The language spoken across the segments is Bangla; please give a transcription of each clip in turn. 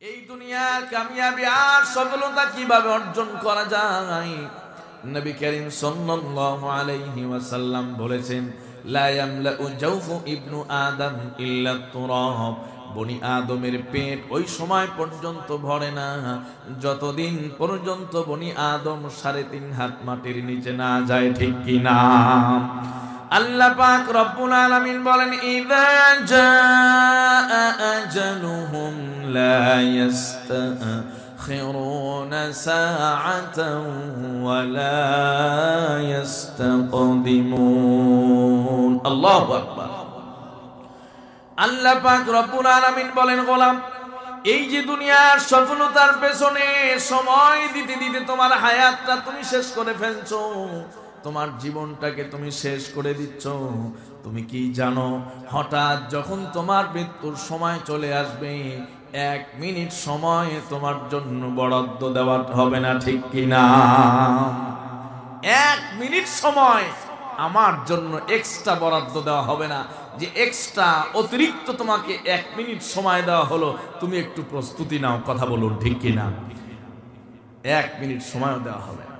এই দুনিয়ার কামিয়াবি আর সফলতা কিভাবে অর্জন করা যায়? নবী করিম সাল্লাল্লাহু আলাইহি ওয়াসাল্লাম বলেছেন, লা ইয়ামলাউ জাওফু ইবনু আদম ইল্লা তুরাব। বনি আদমের পেট ওই সময় পর্যন্ত ভরে না যতদিন পর্যন্ত বনি আদম 3.5 হাত মাটির নিচে না যায়, ঠিক কি না? আল্লাহ পাক রব্বুল আলামিন বলেন, ইযা জাআ আজালুহুম লা ইয়াস্তাখিরুনা সাআতান ওয়া লা ইস্তাকদিমুন। আল্লাহু আকবার। আল্লাহ পাক রব্বুল আলামিন বলেন, গোলাম, এই যে দুনিয়ার সফলতার পেছনে সময় দিতে দিতে তোমার হায়াতটা তুমি শেষ করে ফেলছো, তোমার জীবনটাকে তুমি শেষ করে দিচ্ছ। তুমি কি জানো, হঠাৎ যখন তোমার মৃত্যুর সময় চলে আসবে, 1 মিনিট সময় তোমার জন্য বরাদ্দ দেওয়া হবে না, ঠিক কি না? 1 মিনিট সময় আমার জন্য এক্সট্রা বরাদ্দ দেওয়া হবে না, যে এক্সট্রা অতিরিক্ত তোমাকে 1 মিনিট সময় দেওয়া হলো, তুমি একটু প্রস্তুতি নাও। কথা বলুন, ঠিক কি না? 1 মিনিট সময়ও দেওয়া হবে না।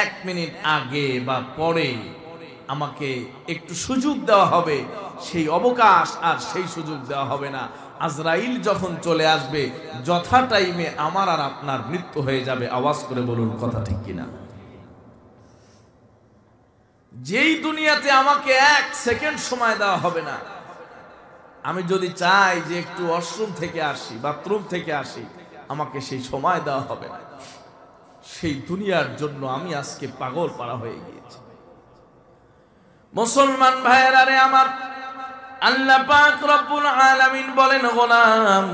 1 মিনিট আগে বা পরে আমাকে একটু সুযোগ দেওয়া হবে, সেই অবকাশ আর সেই সুযোগ দেওয়া হবে না। আজরাইল যখন চলে আসবে, যথা টাইমে আমার আর আপনার মৃত্যু হয়ে যাবে। আওয়াজ করে বলুন, কথা ঠিক কিনা? যেই দুনিয়াতে আমাকে 1 সেকেন্ড সময় দেওয়া হবে না, আমি যদি চাই যে একটু ওয়াশরুম থেকে আসি, বাথরুম থেকে আসি, আমাকে সেই সময় দেওয়া হবে না। সেই দুনিয়ার জন্য আমি আজকে পাগল পারা হয়ে গিয়েছি। মুসলমান ভাইয়েরা রে আমার, আল্লাহ পাক রব্বুল আলামিন বলেন, গোলাম,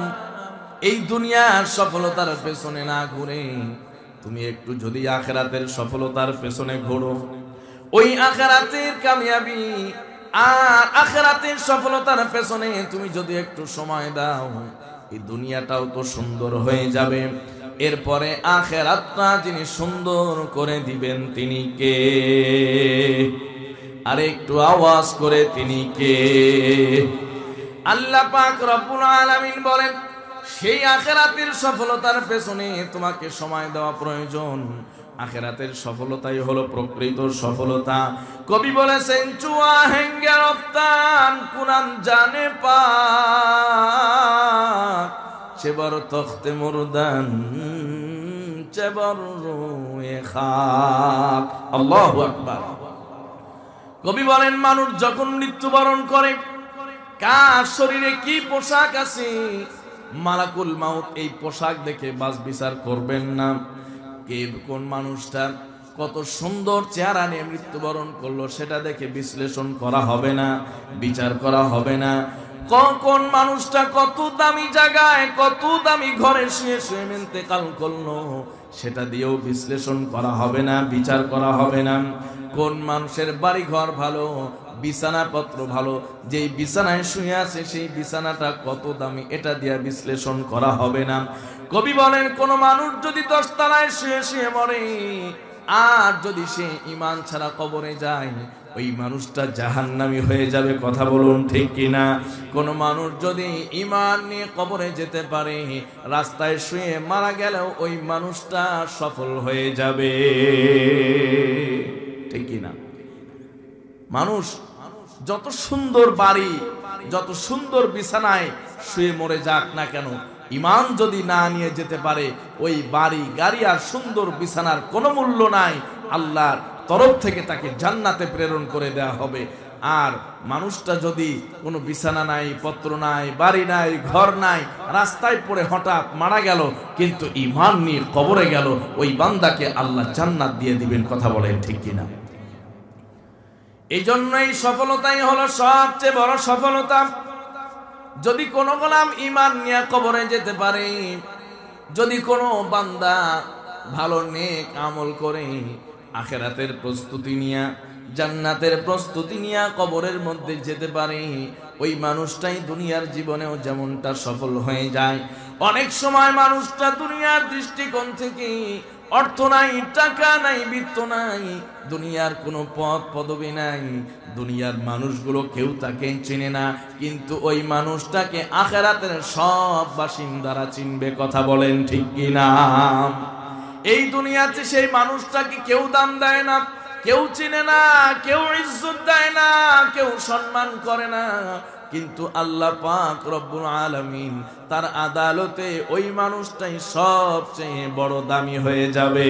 এই দুনিয়ার সফলতার পেছনে না ঘুরে তুমি একটু যদি আখিরাতের সফলতার পেছনে ঘোরো, ওই আখিরাতের কামিয়াবি আর আখিরাতের সফলতার পেছনে তুমি যদি একটু সময় দাও, এই দুনিয়াটাও তো সুন্দর হয়ে যাবে। এরপরে আখিরাতটা যিনি সুন্দর করে দিবেন তিনি কে? আর একটু আওয়াজ করে, তিনি কে? আল্লাহ পাক রব্বুল আলামিন বলেন, সেই আখিরাতের সফলতার পেছনে তোমাকে সময় দেওয়া প্রয়োজন। আখিরাতের সফলতাই হলো প্রকৃত সফলতা। কবি বলেছেন, চুয়া হেঙ্গে রফতান কুরান জানে পা চেবর তখতে মুরদান চেবর রুয়ে খাক। আল্লাহু আকবার। কবি বলেন, মানুষ যখন মৃত্যুবরণ করে, কার শরীরে কি পোশাক আছে, মালাকুল মাউত এই পোশাক দেখে বাস বিচার করবেন না। কে কোন মানুষটা কত সুন্দর চেহারা নিয়ে মৃত্যুবরণ করলো, সেটা দেখে বিশ্লেষণ করা হবে না, বিচার করা হবে না। কোন মানুষটা কত দামি জায়গায়, কত দামি ঘরে শুয়ে শুয়ে ইন্তেকাল করলো, সেটা দিয়েও বিশ্লেষণ করা হবে না, বিচার করা হবে না। কোন মানুষের বাড়ি ঘর ভালো, বিছানাপত্র ভালো, যেই বিছানায় শুয়ে আছে সেই বিছানাটা কত দামি, এটা দিয়ে বিশ্লেষণ করা হবে না। কবি বলেন, কোন মানুষ যদি 10 তলায় শুয়ে শুয়ে মরে, আর যদি সে ঈমান ছাড়া কবরে যায়, ওই মানুষটা জাহান্নামী হয়ে যাবে। কথা বলুন, ঠিক কিনা? কোন মানুষ যদি ঈমান নিয়ে কবরে যেতে পারে, রাস্তায় শুয়ে মারা গেলেও ওই মানুষটা সফল হয়ে যাবে, ঠিক কিনা? মানুষ যত সুন্দর বাড়ি, যত সুন্দর বিছানায় শুয়ে মরে যাক না কেন, ঈমান যদি না নিয়ে যেতে পারে, ওই বাড়ি গাড়ি আর সুন্দর বিছানার কোনো মূল্য নাই। আল্লাহর তরফ থেকে তাকে জান্নাতে প্রেরণ করে দেওয়া হবে। আর মানুষটা যদি কোনো বিছানা নাই, পত্র নাই, বাড়ি নাই, ঘর নাই, রাস্তায় পড়ে হঠাৎ মারা গেল, কিন্তু ঈমান নিয়ে কবরে গেল, ওই বান্দাকে আল্লাহ জান্নাত দিয়ে দিবেন। কথা বলেন, ঠিক কিনা? এই জন্যই সফলতাই হলো সবচেয়ে বড় সফলতা। যদি কোনো গোলাম ঈমান নিয়ে কবরে যেতে পারে, যদি কোনো বান্দা ভালো নেক আমল করে আখিরাতের প্রস্তুতি নিয়ে, জান্নাতের প্রস্তুতি নিয়ে কবরের মধ্যে যেতে পারে, ওই মানুষটাই দুনিয়ার জীবনেও যেমনটা সফল হয়ে যায়। অনেক সময় মানুষটা দুনিয়ার দৃষ্টিকোণ থেকে অর্থ নাই, টাকা নাই, বিত্ত নাই, দুনিয়ার কোনো পদ পদবি নাই, দুনিয়ার মানুষগুলো কেউ তাকে চিনে না, কিন্তু ওই মানুষটাকে আখিরাতের সব বাসিন্দারা চিনবে। কথা বলেন ঠিক কি না? এই দুনিয়াতে সেই মানুষটাকে কেউ দাম দেয় না, কেউ চিনে না, কেউ ইজ্জত দেয় না, কেউ সম্মান করে না, কিন্তু আল্লাহ পাক রব্বুল আলামিন তার আদালতে ওই মানুষটাই সবচেয়ে বড় দামি হয়ে যাবে।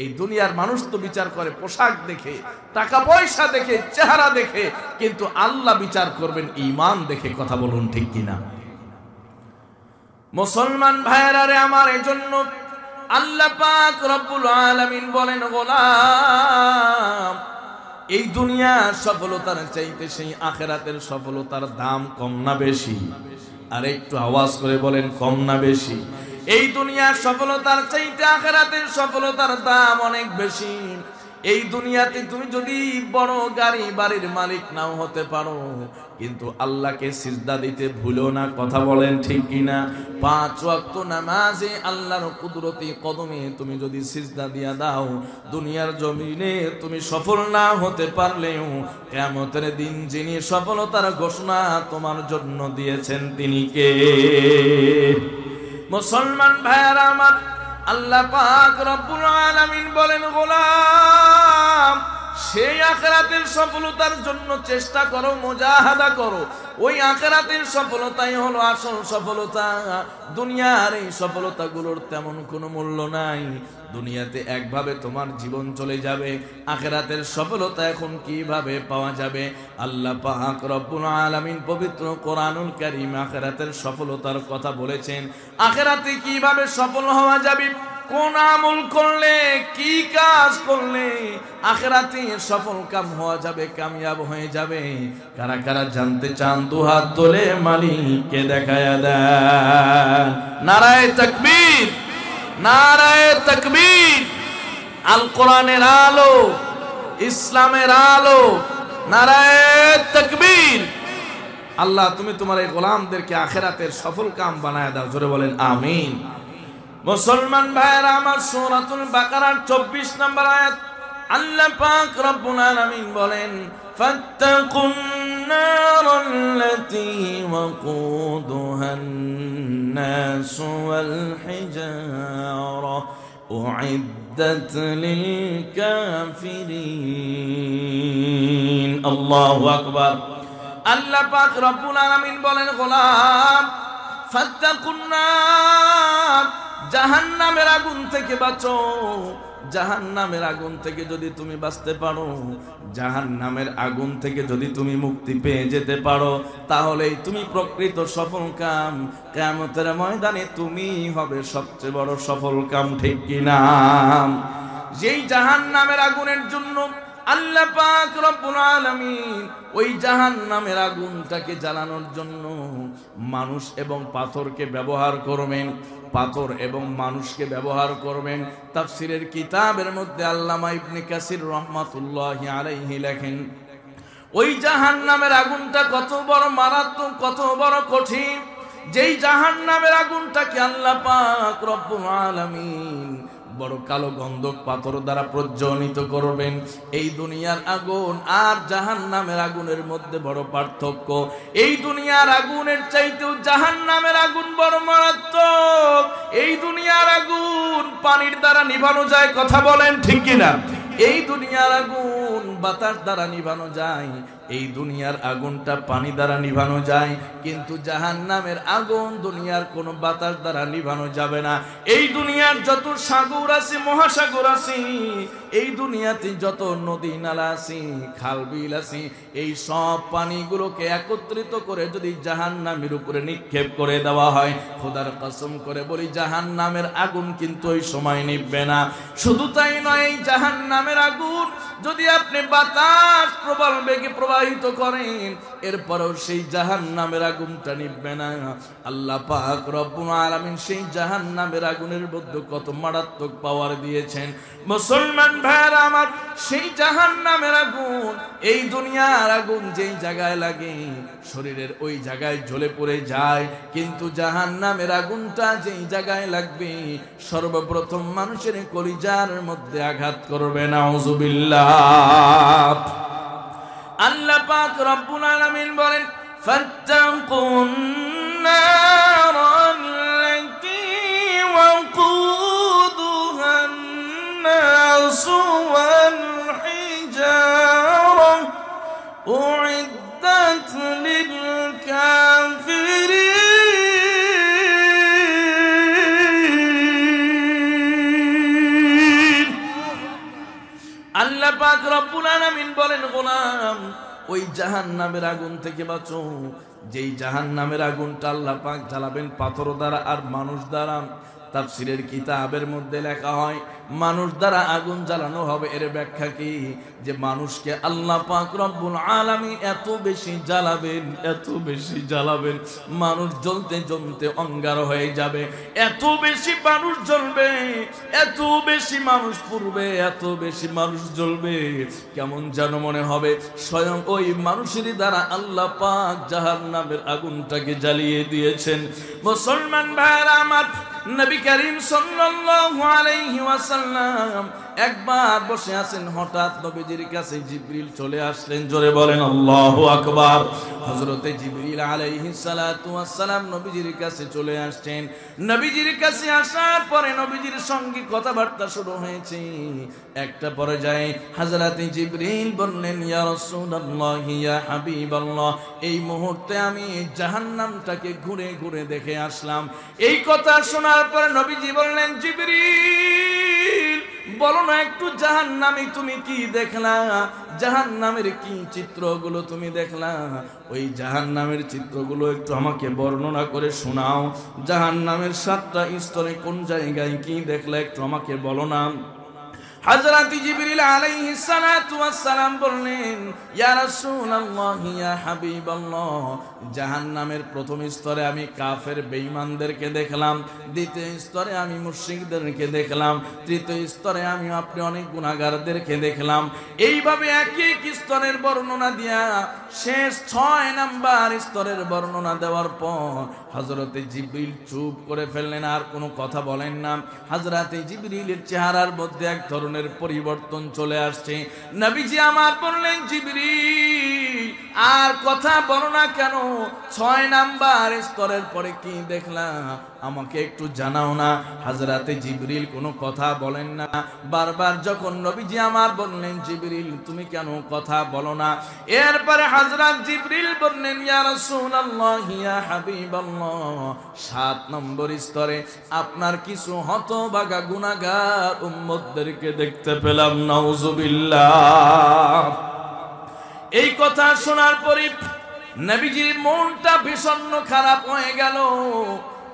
এই দুনিয়ার মানুষ তো বিচার করে পোশাক দেখে, টাকা পয়সা দেখে, চেহারা দেখে, কিন্তু আল্লাহ বিচার করবেন ঈমান দেখে। কথা বলুন ঠিক কিনা? মুসলমান ভাইয়েরা রে আমার, এজন্য আল্লাহ পাক রব্বুল আলামিন বলেন, গোলাম, এই দুনিয়ার সফলতার চাইতে সেই আখিরাতের সফলতার দাম কম না বেশি? আর একটু আওয়াজ করে বলেন, কম না বেশি? এই দুনিয়ার সফলতার চাইতে আখিরাতের সফলতার দাম অনেক বেশি। এই দুনিয়াতে তুমি যদি বড় গাড়ি বাড়ির মালিক নাও হতে পারো, কিন্তু আল্লাহকে সিজদা দিতে ভুলো না। কথা বলেন ঠিক কিনা? 5 ওয়াক্ত নামাজে আল্লাহর কুদরতি কদমে তুমি যদি সিজদা দিয়া দাও, দুনিয়ার জমিনে তুমি সফল না হতে পারলেও কিয়ামতের দিন যিনি সফলতার ঘোষণা তোমার জন্য দিয়েছেন তিনি কে? মুসলমান ভাইয়েরা আমার, আল্লাহ পাক রব্বুল আলামিন বলেন, গোলাম, সেই আখিরাতের সফলতার জন্য চেষ্টা করো, মুজাহাদা করো। ওই আখিরাতের সফলতাই হলো আসল সফলতা। দুনিয়ার এই সফলতাগুলোর তেমন কোনো মূল্য নাই। দুনিয়াতে একভাবে তোমার জীবন চলে যাবে, আখিরাতের সফলতা এখন কিভাবে পাওয়া যাবে? আল্লাহ পাক রব্বুল আলামিন পবিত্র কোরআনুল কারীম আখিরাতের সফলতার কথা বলেছেন। আখিরাতে কিভাবে সফল হওয়া যাবে, কোন আমল করলে, কি কাজ করলে আখিরাতে সফল কাম হওয়া যাবে, কামিয়াব হয়ে যাবে? কারা কারা জানতে চান দুহাত তোলে মালিককে দেখায়া দেন। নারায়ে তাকবীর, নারায়ে তাকবীর। আল কোরআনের আলো, ইসলামের আলো, নারায়ে তাকবীর। আল্লাহ, তুমি তোমার এই গোলামদেরকে আখিরাতের সফল কাম বানায় দাও। জোরে বলেন আমিন। মুসলমান ভাইয়েরা আমার, সূরাতুল বাকারার 24 নম্বর আয়াত আল্লাহ পাক রব্বুল আলামিন বলেন, ফাত্তাকুন নারাল্লাতী ওয়াকুদুহান নাস ওয়াল হিজারা উইদ্দাত লিল কাফিরিন। আল্লাহু আকবার। আল্লাহ পাক রব্বুল আলামিন বলেন, গোলাম, ফাত্তাকুন নার, জাহান্নামের আগুন থেকে বাঁচো। জাহান্নামের আগুন থেকে যদি তুমি বাঁচতে পারো, জাহান্নামের আগুন থেকে যদি তুমি মুক্তি পেয়ে যেতে পারো, তাহলেই তুমি প্রকৃত সফল কাম। কিয়ামতের ময়দানে তুমি হবে সবচেয়ে বড় সফল কাম। ঠিক কি না? যেই জাহান্নামের আগুনের জন্য আল্লাহ পাক রব্বুল আলামিন ওই জাহান্নামের আগুনটাকে জ্বালানোর জন্য মানুষ এবং পাথরকে ব্যবহার করবেন, পাথর এবং মানুষকে ব্যবহার করবেন। তাফসীরের কিতাবের মধ্যে আল্লামা ইবনে কাসির রাহমাতুল্লাহি আলাইহি লেখেন, ওই জাহান্নামের আগুনটা কত বড় মারাত্মক, কত বড় কঠিন, যেই জাহান্নামের আগুনটাকে আল্লাহ পাক রব্বুল আলামিন বড় কালো গন্ধক পাথর দ্বারা প্রজ্বলিত করবেন। এই দুনিয়ার আগুন আর জাহান্নামের আগুনের মধ্যে বড় পার্থক্য। এই দুনিয়ার আগুনের চাইতেও জাহান্নামের আগুন বড় মারাত্মক। এই দুনিয়ার আগুন পানির দ্বারা নিভানো যায়। কথা বলেন ঠিক কিনা? এই দুনিয়ার আগুন বাতাস দ্বারা নিভানো যায়, এই দুনিয়ার আগুনটা পানি দ্বারা নিভানো যায়, কিন্তু জাহান্নামের আগুন দুনিয়ার কোনো বাতাস দ্বারা নিভানো যাবে না। এই দুনিয়ার যত সাগর আছে, মহাসাগর আছে, এই দুনিয়াতে যত নদী নালা আছে, খাল বিল আছে, এই সব পানিগুলোকে একত্রিত করে যদি জাহান্নামের উপরে নিক্ষেপ করে দেওয়া হয়, খোদার কসম করে বলি জাহান্নামের আগুন কিন্তু ওই সময় নিভবে না। শুধু তাই নয়, এই জাহান্নামের আগুন যদি আপনি বাতাস প্রবল বেগে প্রবাহিত প্রবাহিত করেন, এরপরেও সেই জাহান্নামের আগুনটা নিভবে না। আল্লাহ পাক রব্বুল আলামিন সেই জাহান্নামের আগুনের মধ্যে কত মারাত্মক পাওয়ার দিয়েছেন। মুসলমান ভাইরা আমার, সেই জাহান্নামের আগুন, এই দুনিয়ার আগুন যেই জায়গায় লাগে শরীরের ওই জায়গায় জ্বলে পড়ে যায়, কিন্তু জাহান্নামের আগুনটা যেই জায়গায় লাগবে সর্বপ্রথম মানুষের কলিজার মধ্যে আঘাত করবে। নাউযুবিল্লাহ। আল্লাহ পাক রব্বুল আলামিন বলেন, ফাত্তাকুন নারাল্লাতী ওয়াকুদুহান নাসু ওয়াল হিজারা উইদ্দাত লিল কাফিরিন। আল্লাহ পাক রব্বুল আলামিন বলেন, গোলাম ওই জাহান্নামের আগুন থেকে বাঁচো, যেই জাহান্নামের আগুনটা আল্লাহ পাক জ্বালাবেন পাথর দ্বারা আর মানুষ দ্বারা। তাফসীরের কিতাবের মধ্যে লেখা হয় মানুষ দ্বারা আগুন জ্বালানো হবে। এর ব্যাখ্যা কি? যে মানুষকে আল্লাহ পাক রব্বুল আলামিন এত বেশি জ্বালাবেন, এত বেশি জ্বালাবেন, মানুষ জ্বলতে জ্বলতে অঙ্গার হয়ে যাবে। এত বেশি মানুষ জ্বলবে, এত বেশি মানুষ পুড়বে, এত বেশি মানুষ জ্বলবে, কেমন যেন মনে হবে স্বয়ং ওই মানুষের দ্বারা আল্লাহ পাক জাহান্নামের আগুনটাকে জ্বালিয়ে দিয়েছেন। মুসলমান ভাইরা আমার, নবী করিম সাল্লাল্লাহু আলাইহি ওয়াসাল্লাম একবার বসে আছেন, হঠাৎ নবীজির কাছে জিবরিল চলে আসলেন। জোরে বলেন আল্লাহু আকবার। হযরতে জিবরিল আলাইহিস সালাতু ওয়াস সালাম নবীজির কাছে চলে আসছেন। নবীজির কাছে আসার পরে নবীজির সঙ্গে কথাবার্তা শুরু হয়েছে। একটা পর্যায়ে হযরতে জিবরিল বললেন, ইয়া রাসূলুল্লাহ, ইয়া হাবিবাল্লাহ, এই মুহূর্তে আমি জাহান্নামটাকে ঘুরে ঘুরে দেখে আসলাম। এই কথা শোনার পরে নবীজি বললেন, জিবরিল বলো না একটু জাহান্নামে তুমি কি দেখলা, জাহান্নামের কি চিত্রগুলো তুমি দেখলা, ওই জাহান্নামের চিত্রগুলো একটু আমাকে বর্ণনা করে শোনাও। জাহান্নামের 7টা স্তরে কোন জায়গায় কি দেখলা একটু আমাকে বলো না। হযরত জিবরিল আলাইহিস সালাতু ওয়াস সালাম বললেন, ইয়া রাসূলুল্লাহ, ইয়া হাবিবাল্লাহ, জাহান্নামের প্রথম স্তরে আমি কাফের বেঈমানদেরকে দেখলাম, দ্বিতীয় স্তরে আমি মুশরিকদেরকে দেখলাম, তৃতীয় স্তরে আমি আপনি অনেক গুনাহগারদেরকে দেখলাম। এইভাবে এক এক স্তরের বর্ণনা দিয়া শেষ 6 নাম্বার স্তরের বর্ণনা দেওয়ার পর হযরত জিবরিল চুপ করে ফেললেন, আর কোনো কথা বলেন না। হযরত জিবরিলের চেহারার মধ্যে এক ধরনের পরিবর্তন চলে আসছে। নবীজি আমার বললেন, জিবরিল আর কথা বলো না কেন, 6 নাম্বার স্তরের পরে কি দেখলা আমাকে একটু জানাও না। হযরত জিবরিল কোনো কথা বলেন না। বারবার যখন নবীজি আমার বললেন, জিবরিল তুমি কেন কথা বলো না, এরপরে হযরত জিবরিল বললেন, ইয়া রাসূলুল্লাহ, ইয়া হাবিবাল্লাহ, 7 নম্বর স্তরে আপনার কিছু হতভাগা গুনাহগার উম্মতদেরকে দেখতে পেলাম। নাউযুবিল্লাহ। এই কথা শোনার পরে নবীজির মনটা ভীষণ খারাপ হয়ে গেল।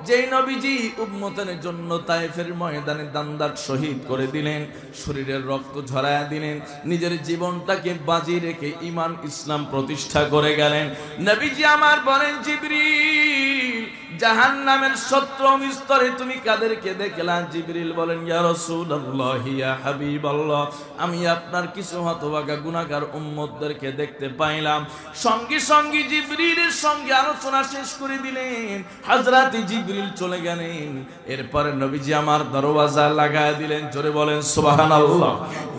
যেই নবীজি উম্মতের জন্য তায়েফের ময়দানে দান্দাত শহীদ করে দিলেন, শরীরের রক্ত ঝরায়া দিলেন, নিজের জীবনটাকে বাজি রেখে ঈমান ইসলাম প্রতিষ্ঠা করে গেলেন। নবীজি আমার বলেন, জিবরিল জাহান্নামের 17 স্তরে তুমি কাদেরকে দেখলা? জিবরিল বলেন, ইয়া রাসূলুল্লাহ, ইয়া হাবিবাল্লাহ, আমি আপনার কিছু হতভাগা গুনাহগার উম্মতদেরকে দেখতে পাইলাম। সঙ্গে সঙ্গে জিবরিলের সঙ্গে আলোচনা শেষ করে দিলেন। হযরত জিবরিল চলে গেলেন। এরপরে নবীজি আমার দরওয়াজা লাগায় দিলেন। জোরে বলেন সুবহানাল্লাহ।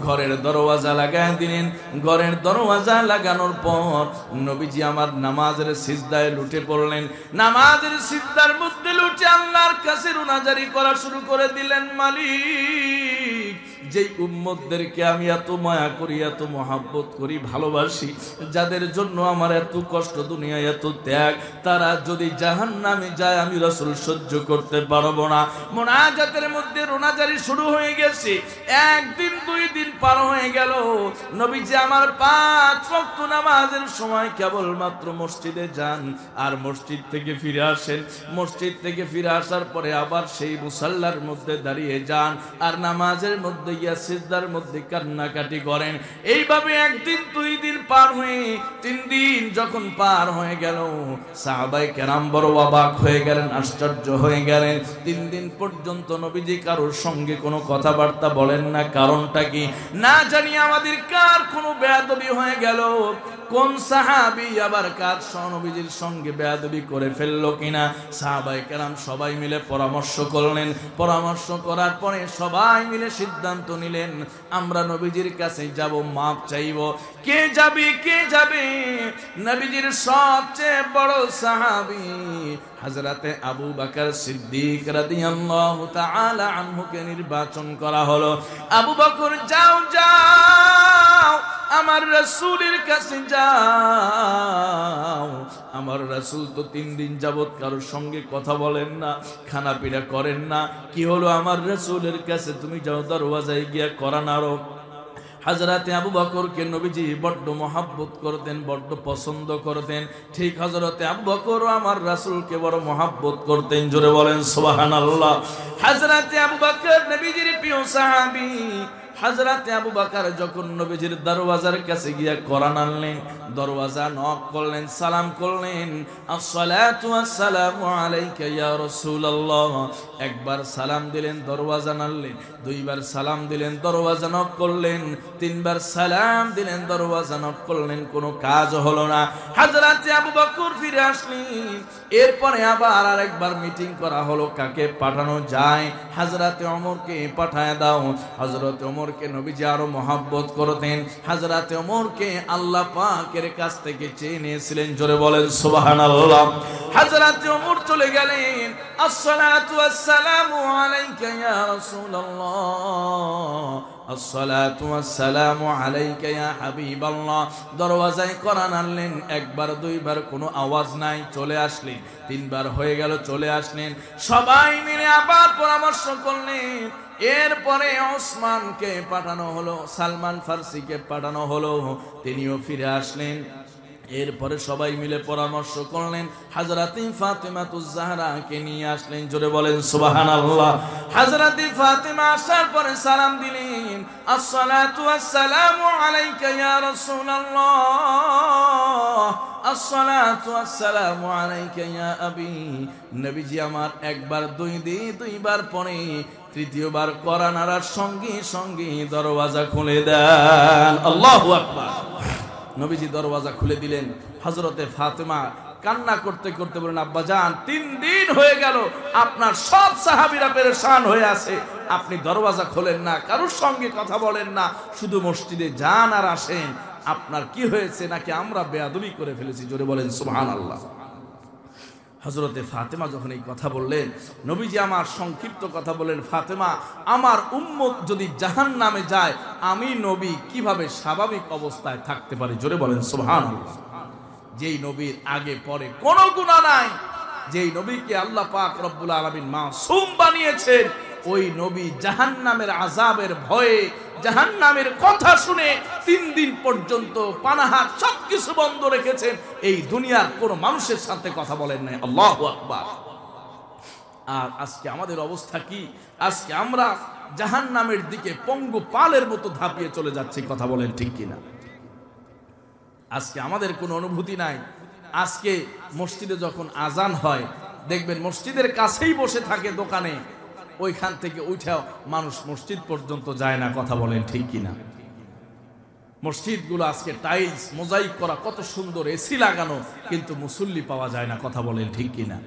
ঘরের দরওয়াজা লাগায় দিলেন। ঘরের দরওয়াজা লাগানোর পর নবীজি আমার নামাজের সিজদায় লুটে পড়লেন। নামাজের সিজদার মধ্যে লুটে আল্লাহর কাছে রুনাজারি করা শুরু করে দিলেন, মালিক, যেই উম্মতদেরকে আমি এত মায়া করি, এত মহাব্বত করি, ভালোবাসি, যাদের জন্য আমার এত কষ্ট, দুনিয়ায় এত ত্যাগ, তারা যদি জাহান্নামে যায় আমি রাসূল সহ্য করতে পারবো না। মুনাজাতের মধ্যে রুনাজারি শুরু হয়ে গেছে। একদিন 2 দিন পার হয়ে গেল। নবীজি আমার 5 ওয়াক্ত নামাজের সময় কেবলমাত্র মসজিদে যান আর মসজিদ থেকে ফিরে আসেন। মসজিদ থেকে ফিরে আসার পরে আবার সেই মুসাল্লার মধ্যে দাঁড়িয়ে যান আর নামাজের মধ্যে মধ্যে গিয়া সিজদার মধ্যে কান্নাকাটি করেন। এইভাবে একদিন 2 দিন পার হয়ে 3 দিন যখন পার হয়ে গেল, সাহাবায়ে কেরাম বড় অবাক হয়ে গেলেন, আশ্চর্য হয়ে গেলেন। 3 দিন পর্যন্ত নবীজি কারোর সঙ্গে কোনো কথাবার্তা বলেন না। কারণটা কি? না জানি আমাদের কার কোনো বেয়াদবি হয়ে গেল, কোন সাহাবী আবার কার নবীজির সঙ্গে বেয়াদবি করে ফেললো কিনা। সাহাবায়ে কেরাম সবাই মিলে পরামর্শ করলেন। পরামর্শ করার পরে সবাই মিলে সিদ্ধান্ত নিলেন, আমরা নবীজির কাছে যাব, মাপ চাইব। কে যাবে? কে যাবে? নবীজির সবচেয়ে বড় সাহাবী হযরতে আবু বকর সিদ্দিক রাদিয়াল্লাহু তাআলা আনহুকে নির্বাচন করা হলো। আবু বকর, যাও যাও, আমার রাসূলের কাছে যাও। আমার রাসূল তো 3 দিন যাবত কারোর সঙ্গে কথা বলেন না, খানা পিনা করেন না। কি হলো আমার রাসূলের কাছে? তুমি যাও, দরওয়াজায় গিয়া করা নাড়ো। হযরতে আবু বকরকে নবীজি বড্ড মহব্বত করতেন, বড্ড পছন্দ করতেন। ঠিক হযরতে আবু বকরও আমার রাসূলকে বড় মহব্বত করতেন। জোরে বলেন সুবহানাল্লাহ। হযরতে আবু বকর নবীজির প্রিয় সাহাবী। হযরতে আবু বকর যখন নবীজির দরওয়াজার কাছে গিয়া কোরআন আনলেন, দরওয়াজা নক করলেন, সালাম করলেন, আসসালাতু ওয়াসসালামু আলাইকা ইয়া রাসূলুল্লাহ। একবার সালাম দিলেন, দরওয়াজা নাড়লেন। 2 বার সালাম দিলেন, দরওয়াজা নক করলেন। 3 বার সালাম দিলেন, দরওয়াজা নক করলেন। কোনো কাজ হলো না। হযরতে আবু বকর ফিরে আসলেন। এরপরে আবার আরেকবার মিটিং করা হলো, কাকে পাঠানো যায়? হযরতে ওমরকে পাঠায় দাও। হযরতে ওমরকে নবীজি আরো মহব্বত করতেন। হযরতে ওমরকে আল্লাহ পাকের কাছ থেকে চেয়ে নিয়েছিলেন। জোরে বলেন সুবহানাল্লাহ। হযরতে ওমর চলে গেলেন। আসসালাতু ওয়াসসালামু আলাইকা ইয়া রাসূলুল্লাহ, আসসালাতু ওয়াসসালামু আলাইকা ইয়া হাবিবাল্লাহ। দরওয়াজায় কোরআন আনলেন। 1 বার 2 বার কোনো আওয়াজ নাই, চলে আসলেন। 3 বার হয়ে গেল, চলে আসলেন। সবাই মিলে আবার পরামর্শ করলেন। এরপরে ওসমানকে পাঠানো হলো, সালমান ফারসিকে পাঠানো হলো, তিনিও ফিরে আসলেন। এরপরে সবাই মিলে পরামর্শ করলেন, হযরতে ফাতেমাতুজ জাহরাকে নিয়ে আসলেন। জোরে বলেন সুবহানাল্লাহ। হযরতে ফাতেমা আসার পরে সালাম দিলেন, আসসালাতু ওয়াসসালামু আলাইকা ইয়া রাসূলুল্লাহ, আসসালাতু ওয়াসসালামু আলাইকা ইয়া আবি। নবীজি আমার 1 বার 2 বার পরে 3য় বার কোরআন আনার সঙ্গে সঙ্গে দরওয়াজা খুলে দেন। আল্লাহু আকবার। নবীজি দরওয়াজা খুলে দিলেন। হযরতে ফাতেমা কান্না করতে করতে বলেন, আব্বাজান 3 দিন হয়ে গেল আপনার সব সাহাবীরা পেরেশান হয়ে আছে, আপনি দরওয়াজা খোলেন না, কারোর সঙ্গে কথা বলেন না, শুধু মসজিদে যান আর আসেন। আপনার কি হয়েছে? নাকি আমরা বেয়াদবি করে ফেলেছি? জোরে বলেন সুবহানাল্লাহ। হযরতে ফাতেমা যখন এই কথা বললেন, নবীজি আমার সংক্ষিপ্ত কথা বলেন, ফাতেমা, আমার উম্মত যদি জাহান্নামে যায়, আমি নবী কিভাবে স্বাভাবিক অবস্থায় থাকতে পারি? জোরে বলেন সুবহানাল্লাহ। যেই নবীর আগে পরে কোনো গুনাহ নাই, যেই নবীকে আল্লাহ পাক রব্বুল আলামিন মাসুম বানিয়েছেন, ওই নবী জাহান্নামের আযাবের ভয়ে, জাহান্নামের কথা শুনে 3 দিন পর্যন্ত পানাহার সবকিছু বন্ধ রেখেছেন। এই দুনিয়ার কোন মানুষের সাথে কথা বলেন নাই। আল্লাহু আকবার। আর আজকে আমাদের অবস্থা কি? আজকে আমরা জাহান্নামের দিকে পঙ্গু পালের মতো ধাপিয়ে চলে যাচ্ছি। কথা বলেন ঠিক কিনা? আজকে আমাদের কোনো অনুভূতি নাই। আজকে মসজিদে যখন আজান হয়, দেখবেন মসজিদের কাছেই বসে থাকে দোকানে, ওইখান থেকে উঠেও মানুষ মসজিদ পর্যন্ত যায় না। কথা বলেন ঠিক কিনা? মসজিদগুলো আজকে টাইলস মোজাইক করা, কত সুন্দর, এসি লাগানো, কিন্তু মুসল্লি পাওয়া যায় না। কথা বলেন ঠিক কিনা?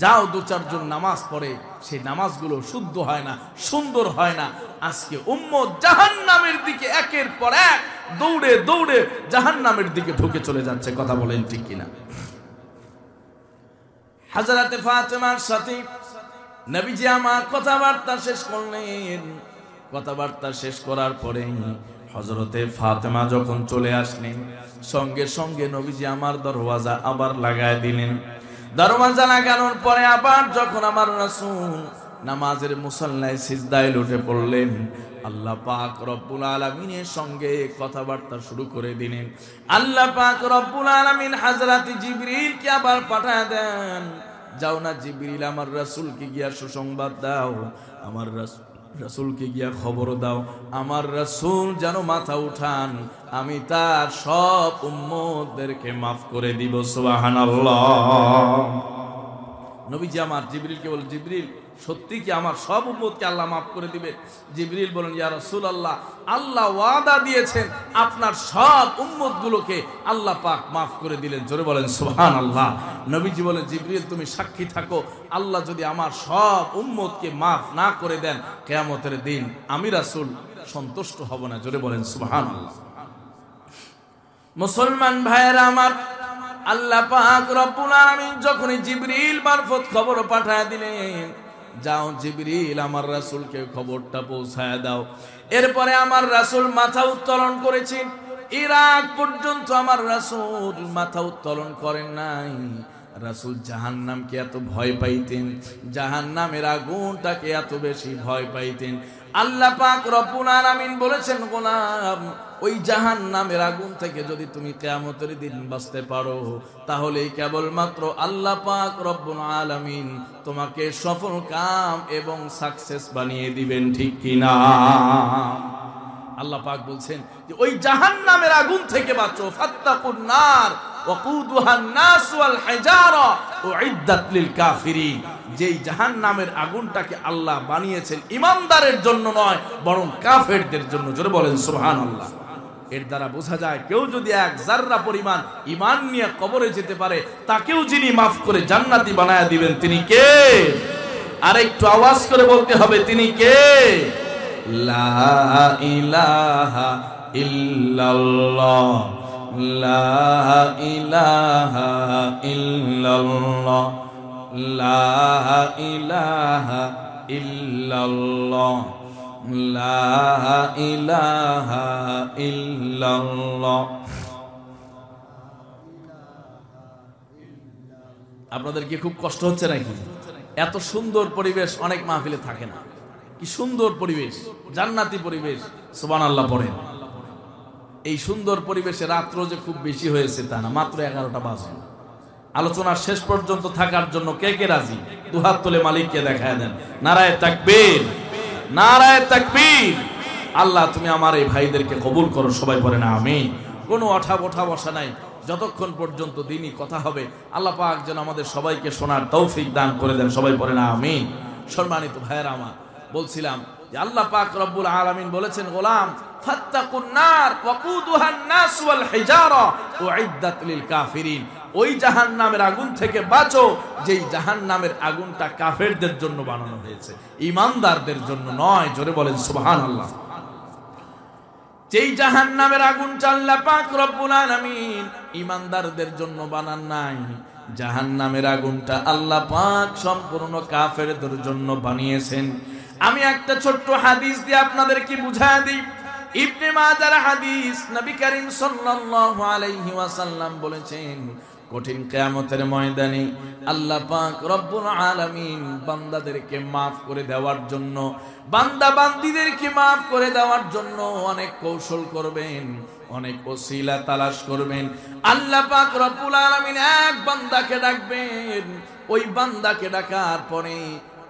যাও 2-4 জন নামাজ পড়ে, সেই নামাজগুলো শুদ্ধ হয় না, সুন্দর হয় না। আজকে উম্মত জাহান্নামের দিকে একের পর এক দৌড়ে দৌড়ে জাহান্নামের দিকে ঢুকে চলে যাচ্ছে। কথা বলেন ঠিক কিনা? হযরতে ফাতেমার সাথে নবীজি আমার কথাবার্তা শেষ করলেন। কথাবার্তা শেষ করার পরে হযরতে ফাতেমা যখন চলে আসলেন, সঙ্গে সঙ্গে নবীজি আমার দরওয়াজা আবার লাগায় দিলেন। দরওয়াজা লাগানোর পরে আবার যখন আমার রাসূল নামাজের মুসাল্লায় সিজদায় লুটে পড়লেন, আল্লাহ পাক রব্বুল আলামিনের সঙ্গে কথাবার্তা শুরু করে দিলেন। আল্লাহ পাক রব্বুল আলামিন হযরত জিবরিলকে আবার পাঠায় দেন, যাও না জিবরিল, আমার রাসূলকে গিয়া সুসংবাদ দাও, আমার রাসূলকে গিয়া খবর দাও, আমার রাসূল যেন মাথা উঠান, আমি তার সব উম্মতদেরকে মাফ করে দিব। সুবহানাল্লাহ। নবীজি আমার জিবরিলকে বলেন, জিবরিল সত্যি কি আমার সব উম্মতকে আল্লাহ মাফ করে দিবে? জিবরিল বলেন, ইয়া রাসূলুল্লাহ, আল্লাহ ওয়াদা দিয়েছেন আপনার সব উম্মতগুলোকে আল্লাহ পাক মাফ করে দিলেন। জোরে বলেন সুবহানাল্লাহ। নবীজি বলেন, জিবরিল তুমি সাক্ষী থাকো, আল্লাহ যদি আমার সব উম্মতকে মাফ না করে দেন, কিয়ামতের দিন আমি রাসূল সন্তুষ্ট হব না। জোরে বলেন সুবহানাল্লাহ। মুসলমান ভাইয়েরা আমার, আল্লাহ পাক রব্বুল আলামিন যখন জিবরিল মারফত খবর পাঠায় দিলেন, যাও জিবরিল আমার রাসূলকে খবরটা পৌঁছায় দাও। এরপরে আমার রাসূল মাথা উত্তোলন করেছেন, এর আগ পর্যন্ত আমার রাসূল মাথা উত্তোলন করেন নাই। রাসূল জাহান্নামকে এত ভয় পাইতেন, জাহান্নামের আগুনটাকে এত বেশি ভয় পাইতেন। আল্লাহ পাক রব্বুল আলামিন বলেছেন, গোলাম ওই জাহান্নামের আগুন থেকে যদি তুমি কিয়ামতের দিন বাঁচতে পারো, তাহলে কেবলমাত্র আল্লাহ পাক রব্বুল আলামিন তোমাকে সফল কাম এবং সাকসেস বানিয়ে দিবেন, ঠিক কিনা? আল্লাহ পাক বলছেন যে ওই জাহান্নামের আগুন থেকে বাঁচো, ফাত্তাকুন নার ওয়াকুদুহান নাস ওয়াল হিজারা উইদ্দাত লিল কাফিরিন। যেই জাহান্নামের আগুনটাকে আল্লাহ বানিয়েছেন ঈমানদারের জন্য নয়, বরং কাফেরদের জন্য। জোরে বলেন সুবহানাল্লাহ। এর দ্বারা বোঝা যায় কেউ যদি এক যাররা পরিমাণ ঈমান নিয়ে কবরে যেতে পারে, তাকেও যিনি মাফ করে জান্নাতি বানায়া দিবেন তিনি কে? আর একটু আওয়াজ করে বলতে হবে, তিনি কে? লা ইলাহা ইল্লাল্লাহ, লা ইলাহা ইল্লাল্লাহ, লা ইলাহা ইল্লাল্লাহ, লা ইলাহা ইল্লাল্লাহ। আপনাদের কি খুব কষ্ট হচ্ছে নাকি? এত সুন্দর পরিবেশ অনেক মাহফিলে থাকে না। কি সুন্দর পরিবেশ, জান্নাতি পরিবেশ। সুবহানাল্লাহ পড়েন। এই সুন্দর পরিবেশে রাত্র যে খুব বেশি হয়েছে তা না, মাত্র 11টা বাজে। আলোচনার শেষ পর্যন্ত থাকার জন্য কে কে রাজি? দুহাত তুলে মালিককে দেখায় দেন। নারায়ে তাকবীর, নারায়ে তাকবীর। আল্লাহ তুমি আমার এই ভাইদেরকে কবুল করো। সবাই পড়ে না আমিন। কোনো ওঠা বসা নাই, যতক্ষণ পর্যন্ত দিনই কথা হবে আল্লাহ পাক যেন আমাদের সবাইকে শোনার তৌফিক দান করে দেন। সবাই পড়ে না আমিন। সম্মানিত ভাইয়েরা আমার, বলছিলাম যে আল্লাহ পাক রব্বুল আলামিন বলেছেন, গোলাম ফাত্তাকুন নার ওয়াকুদুহান নাস ওয়াল হিজারা উইদ্দাত লিল কাফিরিন। ওই জাহান্নামের আগুন থেকে বাঁচো, যেই জাহান্নামের আগুনটা কাফেরদের জন্য বানানো হয়েছে, ঈমানদারদের জন্য নয়। জোরে বলেন সুবহানাল্লাহ। যেই জাহান্নামের আগুনটা আল্লাহ পাক রব্বুল আলামিন ঈমানদারদের জন্য বানান নাই, জাহান্নামের আগুনটা আল্লাহ পাক সম্পূর্ণ কাফেরদের জন্য বানিয়েছেন। আমি একটা ছোট্ট হাদিস দিয়ে আপনাদেরকে বুঝায় দিই। ইবনে মাজার হাদিস, নবী করিম সাল্লাল্লাহু আলাইহি ওয়াসাল্লাম বলেছেন, কঠিন কিয়ামতের ময়দানে আল্লাহ পাক রব্বুল আলামিন বান্দাদেরকে maaf করে দেওয়ার জন্য, বান্দা বান্দীদেরকে maaf করে দেওয়ার জন্য অনেক কৌশল করবেন, অনেক ওসিলা তালাশ করবেন। আল্লাহ পাক রব্বুল আলামিন এক বান্দাকে ডাকবেন। ওই বান্দাকে ডাকার পরে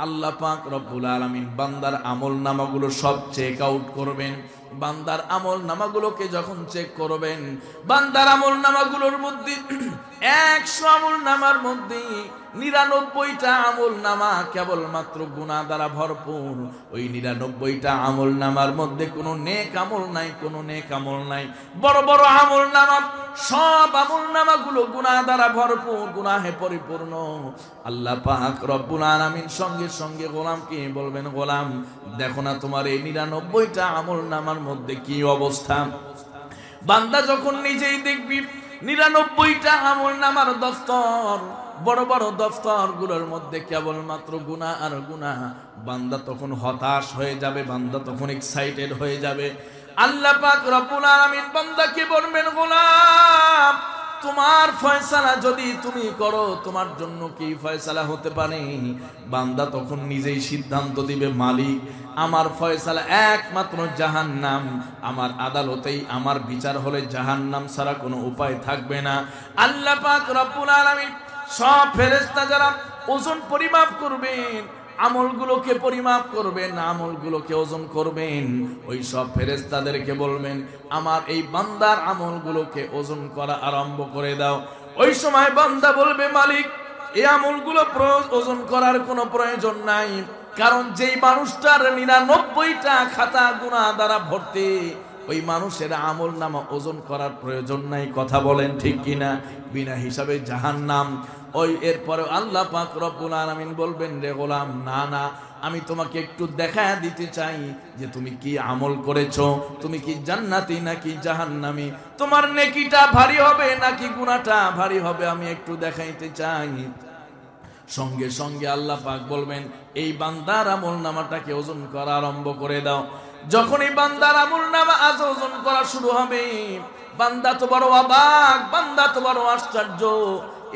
আল্লাহ পাক রব্বুল আলামিন বান্দার আমল নামাগুলো সব চেক আউট করবেন। বান্দার আমল নামাগুলোকে যখন চেক করবেন, বান্দার আমল নামাগুলোর মধ্যে 100 আমল নামার মধ্যে 99টা আমল নামা কেবলমাত্র গুনাহ দ্বারা ভরপুর। ওই 99টা আমল নামার মধ্যে কোনো নেক আমল নাই, কোনো নেক আমল নাই। বড় বড় আমল নামা, সব আমল নামাগুলো গুনাহ দ্বারা ভরপুর, গুনাহে পরিপূর্ণ। আল্লাহ পাক রব্বুল আলামিন সঙ্গে সঙ্গে গোলামকে বলবেন, গোলাম দেখো না তোমার এই 99টা আমল নামার মধ্যে কি অবস্থা। বান্দা যখন নিজেই দেখবি 99টা আমল নামার দফতর, বড় বড় দফতর গুলোর মধ্যে কেবলমাত্র গুনাহ আর গুনাহ, বান্দা তখন হতাশ হয়ে যাবে, বান্দা তখন এক্সাইটেড হয়ে যাবে। আল্লাহ পাক রব্বুল আলামিন বান্দাকে বলবেন, গোলাম তোমার ফয়সালা যদি তুমি করো, তোমার জন্য কি ফয়সালা হতে পারে? বান্দা তখন নিজেই সিদ্ধান্ত দিবে, মালিক আমার ফয়সালা একমাত্র জাহান্নাম, আমার আদালতেই আমার বিচার হলে জাহান্নাম ছাড়া কোনো উপায় থাকবে না। আল্লাহ পাক রব্বুল আলামিন সব ফেরেশতা যারা ওজন পরিমাপ করবেন, আমলগুলোকে পরিমাপ করবেন, আমলগুলোকে ওজন করবেন। ওই সব ফেরেশতাদেরকে বলবেন আমার এই বান্দার আমলগুলোকে ওজন করা আরম্ভ করে দাও। ওই সময় বান্দা বলবে মালিক এই আমলগুলো ওজন করার কোনো প্রয়োজন নাই, কারণ যেই মানুষটার 99টা খাতা গুনাহ দ্বারা ভর্তি, ওই মানুষের আমল নামা ওজন করার প্রয়োজন নাই। কথা বলেন ঠিক কিনা? বিনা হিসাবে জাহান্নাম। ওই এরপরে আল্লাহ পাক রব্বুল আলামিন বলবেন রে গোলাম, না না, আমি তোমাকে একটু দেখা দিতে চাই যে তুমি কি আমল করেছো, তুমি কি জান্নাতি নাকি জাহান্নামী, তোমার নেকিটা ভারী হবে নাকি গুনাহটা ভারী হবে, আমি একটু দেখাইতে চাই। সঙ্গে সঙ্গে আল্লাহ পাক বলবেন এই বান্দার আমল নামাটাকে ওজন করা আরম্ভ করে দাও। যখন এই বান্দার আমল নামা আজ ওজন করা শুরু হবে, বান্দা তো বড় অবাক, বান্দা তো বড় আশ্চর্য।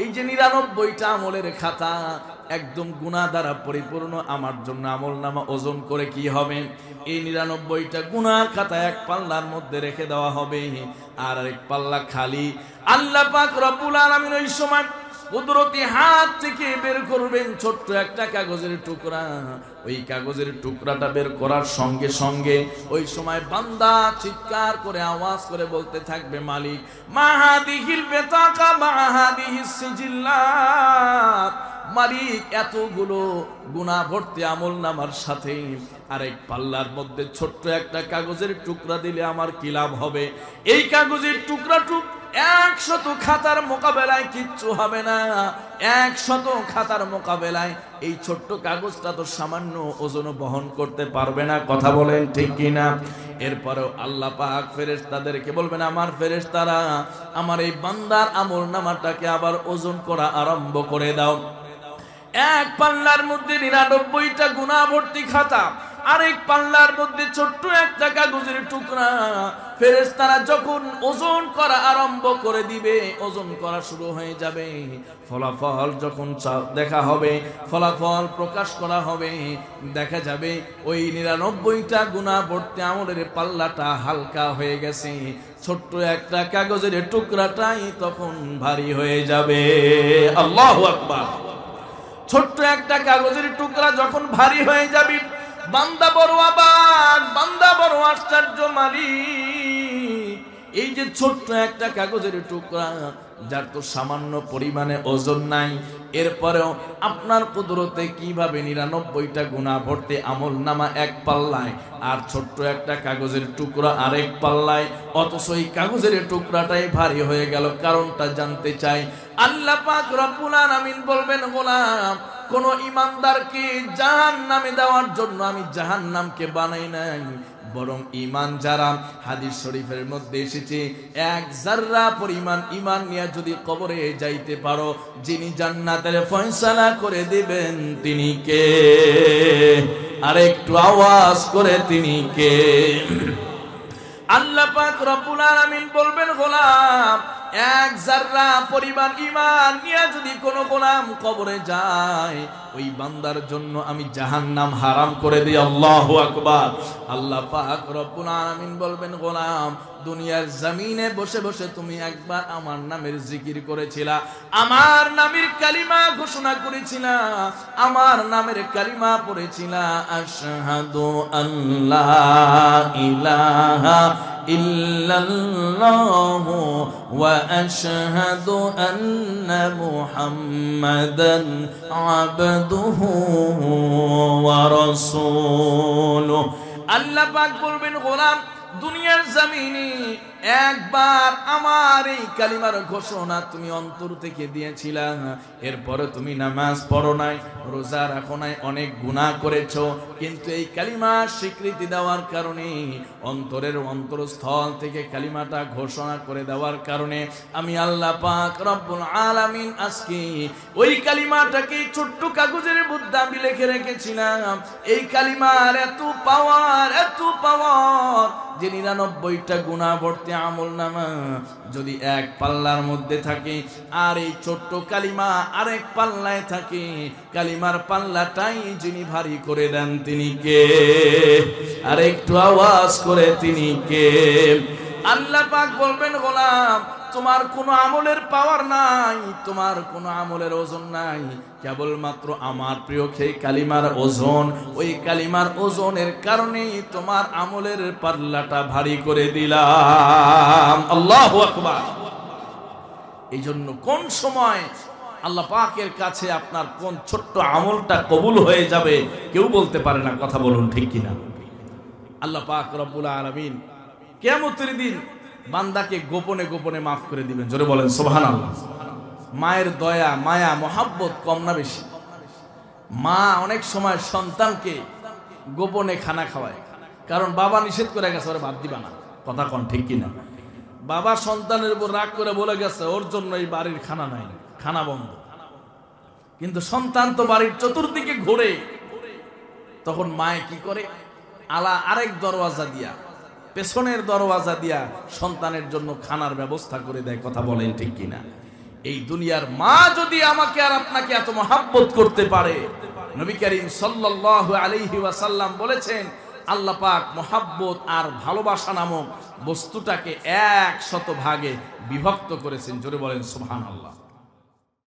এই যে 99টা আমলের খাতা একদম গুনাহ দ্বারা পরিপূর্ণ, আমার জন্য আমল নামা ওজন করে কি হবে? এই 99টা গুনাহ খাতা এক পাল্লার মধ্যে রেখে দেওয়া হবে, আর এক পাল্লা খালি। আল্লাহ পাক রব্বুল আলামিন ওই সময় কুদরতি হাত থেকে বের করবেন ছোট্ট একটা কাগজের টুকরা। ওই কাগজের টুকরাটা বের করার সঙ্গে সঙ্গে ওই সময় বান্দা চিৎকার করে আওয়াজ করে বলতে থাকবে মালিক মাহাদিহিল বেতাকা মাহাদিহিস সিজিল্লাত, মালিক এতগুলো গুনাহ ভর্তি আমল নামার সাথে আরেক পাল্লার মধ্যে ছোট্ট একটা কাগজের টুকরা দিলে আমার কি লাভ হবে? এই কাগজের টুকরাটুক 100 খাতার মোকাবেলায় কিচ্ছু হবে না। 100 খাতার মোকাবেলায় এই ছোট্ট কাগজটা তো সামান্য ওজন বহন করতে পারবে না। কথা বলেন ঠিক কিনা? এরপরেও আল্লাহ পাক ফেরেশতাদেরকে বলবেন আমার ফেরেশতারা আমার এই বান্দার আমল নামাটাকে আবার ওজন করা আরম্ভ করে দাও। এক পাল্লার মধ্যে 99টা গুনাহ ভর্তি খাতা, আরেক পাল্লার মধ্যে ছোট্ট একটা কাগজের টুকরা। ফেরেশতারা যখন ওজন করা আরম্ভ করে দিবে, ওজন করা শুরু হয়ে যাবে, ফলাফল যখন দেখা হবে, ফলাফল প্রকাশ করা হবে, দেখা যাবে ওই 99টা গুনাহ ভর্তি আমলের পাল্লাটা হালকা হয়ে গেছে, ছোট্ট একটা কাগজের টুকরাটাই তখন ভারী হয়ে যাবে। আল্লাহু আকবার। ছোট্ট একটা কাগজের টুকরা যখন ভারী হয়ে যাবে, বান্দা বড় অবাক, বান্দা বড় আশ্চর্য, মালিক এই যে ছোট্ট একটা কাগজের টুকরা যার তো সামান্য পরিমাণে ওজন নাই, এরপরেও আপনার কুদরতে কিভাবে 99টা গুনাহ ভর্তি আমল নামা এক পাল্লায় আর ছোট্ট একটা কাগজের টুকরা আরেক পাল্লায়, অথচ এই কাগজের টুকরাটাই ভারী হয়ে গেল? কারণটা জানতে চাই। আল্লাহ পাক রব্বুল আলামিন বলবেন গোলাম কোন ইমানদারকে জাহান্নামে দেওয়ার জন্য আমি জাহান্নামকে বানাই নাই, বরং ঈমান যারা, হাদিস শরীফের মধ্যে এসেছে এক যাররা পরিমাণ ঈমান নিয়ে যদি কবরে যাইতে পারো, যিনি জান্নাতের ফয়সালা করে দিবেন তিনি কে? আর একটু আওয়াজ করে তিনি কে? আল্লাহ পাক রব্বুল আলামিন বলবেন গোলাম এক যাররা পরিমাণ ঈমান নিয়ে যদি কোনো গোলাম কবরে যায়, ওই বান্দার জন্য আমি জাহান্নাম হারাম করে দিই। আল্লাহু আকবার। আল্লাহ পাক রব্বুল আলামিন বলবেন গোলাম দুনিয়ার জমিনে বসে বসে তুমি একবার আমার নামের জিকির করেছিলা, আমার নামের কালিমা ঘোষণা করেছিলা, আমার নামের কালিমা পড়েছিলা, আশহাদু আল্লা ইলাহা ইল্লাল্লাহু ওয়া আশহাদু আন্না মুহাম্মাদান আবদুহু ওয়া রাসূলুহু। আল্লাহ পাক বলবেন গোলাম দুনিয়ার জমিনে একবার আমার এই কালিমার ঘোষণা তুমি অন্তর থেকে দিয়েছিলা, এরপরে তুমি নামাজ পড়ো নাই, রোজা রাখো নাই, অনেক গুনাহ করেছো, কিন্তু এই কালিমার স্বীকৃতি দেওয়ার কারণে, অন্তরের অন্তরস্থল থেকে কালিমাটা ঘোষণা করে দেওয়ার কারণে আমি আল্লাহ পাক রব্বুল আলামিন আজকে ওই কালিমাটাকে ছোট্ট কাগজের মধ্যে আমি লিখে রেখেছিলাম। এই কালিমার এত পাওয়ার, এত পাওয়ার যে 99টা গুনাহ ভর্তি আমল নামা যদি এক পাল্লার মধ্যে থাকে আর এই ছোট্ট কালিমা আরেক পাল্লায় থাকে, কালিমার পাল্লাটাই যিনি ভারী করে দেন তিনি কে? আর একটু আওয়াজ করে তিনি কে? আল্লাহ পাক বলবেন গোলাম তোমার কোনো আমলের পাওয়ার নাই, তোমার কোনো আমলের ওজন নাই, কেবলমাত্র আমার প্রিয় সেই কালিমার ওজন, ওই কালিমার ওজনের কারণেই তোমার আমলের পাল্লাটা ভারী করে দিলাম। আল্লাহু আকবার। এই জন্য কোন সময় আল্লাহ পাকের কাছে আপনার কোন ছোট্ট আমলটা কবুল হয়ে যাবে কেউ বলতে পারে না। কথা বলুন ঠিক কিনা? আল্লাহ পাক রব্বুল আলামিন কিয়ামতের দিন বান্দাকে গোপনে গোপনে মাফ করে দিবেন। জোরে বলেন সুবহানাল্লাহ। মায়ের দয়া মায়া মহাব্বত কম না বেশি? মা অনেক সময় সন্তানকে গোপনে খানা খাওয়ায়, কারণ বাবা নিষেধ করে গেছে ওরে ভাত দিবা না। কথা কোন ঠিক কিনা? বাবা সন্তানের উপর রাগ করে বলে গেছে ওর জন্য এই বাড়ির খানা নাই, খানা বন্ধ। কিন্তু সন্তান তো বাড়ির চতুর্দিকে ঘোরে, তখন মায়ে কি করে? আরেক দরওয়াজা দিয়া, পেছনের দরওয়াজা দিয়া সন্তানের জন্য খানার ব্যবস্থা করে দেয়। কথা বলেন ঠিক কিনা? এই দুনিয়ার মা যদি আমাকে আর আপনাকে এত মহাব্বত করতে পারে, নবী করিম সাল্লাল্লাহু আলাইহি ওয়াসাল্লাম বলেছেন আল্লাহ পাক মহাব্বত আর ভালোবাসা নামক বস্তুটাকে 100 ভাগে বিভক্ত করেছেন। জোরে বলেন সুবহানাল্লাহ।